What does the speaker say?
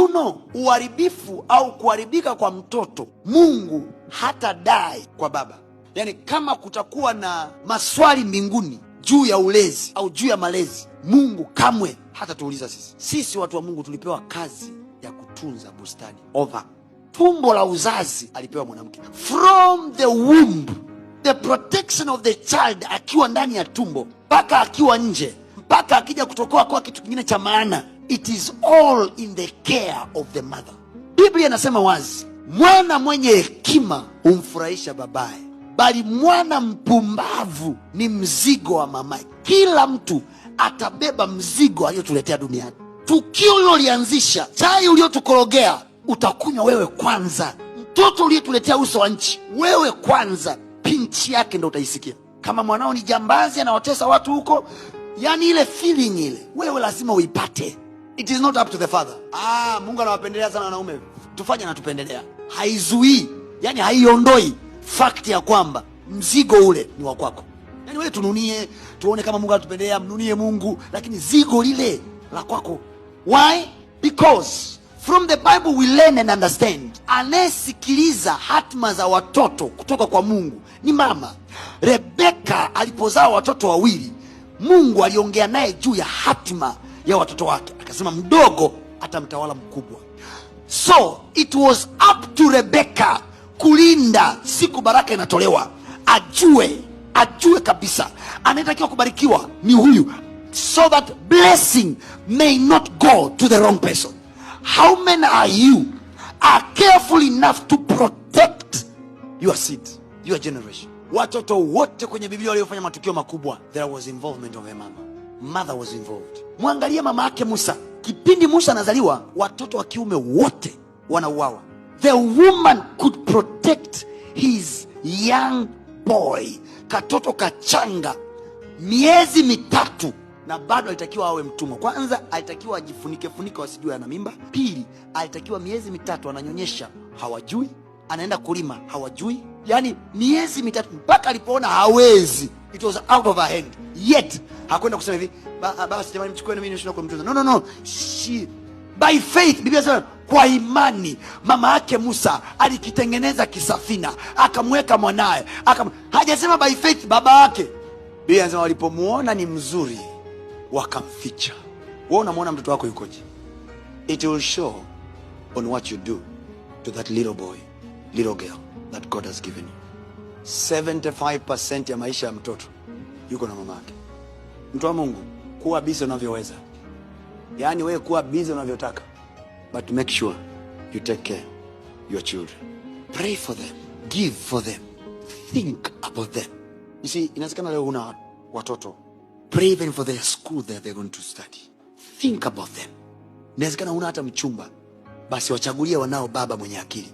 you know, uharibifu au kuharibika kwa mtoto Mungu hatadai kwa baba. Yani kama kutakuwa na maswali mbinguni juu ya ulezi au juu ya malezi, Mungu kamwe hatatuuliza sisi. Sisi watu wa Mungu tulipewa kazi ya kutunza bustani. Over tumbo la uzazi alipewa mwanamke. From the womb, the protection of the child, akiwa ndani ya tumbo mpaka akiwa nje, mpaka akija kutokoa kwa kitu kingine cha maana, it is all in the care of the mother. Biblia inasema wazi, mwana mwenye hekima humfurahisha babaye, bali mwana mpumbavu ni mzigo wa mamaye. Kila mtu atabeba mzigo aliyotuletea duniani. Tukio ulilolianzisha, chai uliotukorogea, utakunywa wewe kwanza. Mtoto uliyetuletea uso wa nchi, wewe kwanza. Pinchi yake ndo utaisikia. Kama mwanao ni jambazi anawatesa watu huko, yani ile feeling ile, wewe lazima uipate. It is not up to the father. Mungu anawapendelea sana wanaume, tufanye anatupendelea. Haizuii, yani haiondoi fact ya kwamba mzigo ule ni wa kwako. Yani wewe tununie, tuone kama Mungu anatupendelea, mnunie Mungu, lakini zigo lile la kwako. Why? Because from the Bible we learn and understand, anayesikiliza hatima za watoto kutoka kwa Mungu ni mama. Rebeka alipozaa watoto wawili, Mungu aliongea naye juu ya hatima ya watoto wake, akasema mdogo atamtawala mkubwa. So it was up to Rebeka kulinda siku baraka inatolewa, ajue kabisa anayetakiwa kubarikiwa ni huyu, so that blessing may not go to the wrong person. How many are you are careful enough to protect your seed, your generation? Watoto wote kwenye Biblia waliofanya matukio makubwa, there was involvement of a mama. Mother was involved. Mwangalie mama yake Musa. Kipindi Musa anazaliwa, watoto wa kiume wote wanauawa. The woman could protect his young boy, katoto kachanga, miezi mitatu, na bado alitakiwa awe mtumwa. Kwanza alitakiwa ajifunike wasijue ana mimba. Pili, alitakiwa miezi mitatu ananyonyesha, hawajui. Anaenda kulima, hawajui. Yani miezi mitatu, mpaka alipoona hawezi, it was out of her hand. Yet hakwenda kusema hivi, basi jamani mchukue na mimi nishinda kumtunza. No. She by faith, Biblia inasema kwa imani mama yake Musa alikitengeneza kisafina, akamweka mwanae, hajasema by faith baba yake. Biblia inasema walipomuona ni mzuri wakamficha. Wewe unamwona mtoto wako yukoje? It will show on what you do to that little boy, little girl that God has given you. 75% ya maisha ya mtoto yuko na mama yake. Mtu wa Mungu, kuwa busy unavyoweza. Yani wewe kuwa busy unavyotaka, but make sure you take care your children. Pray for them, give for them, think about them. You see, inawezekana leo una watoto, pray even for their school that they're going to study. Think about them. Inawezekana una hata mchumba, basi wachagulie wanao baba mwenye akili.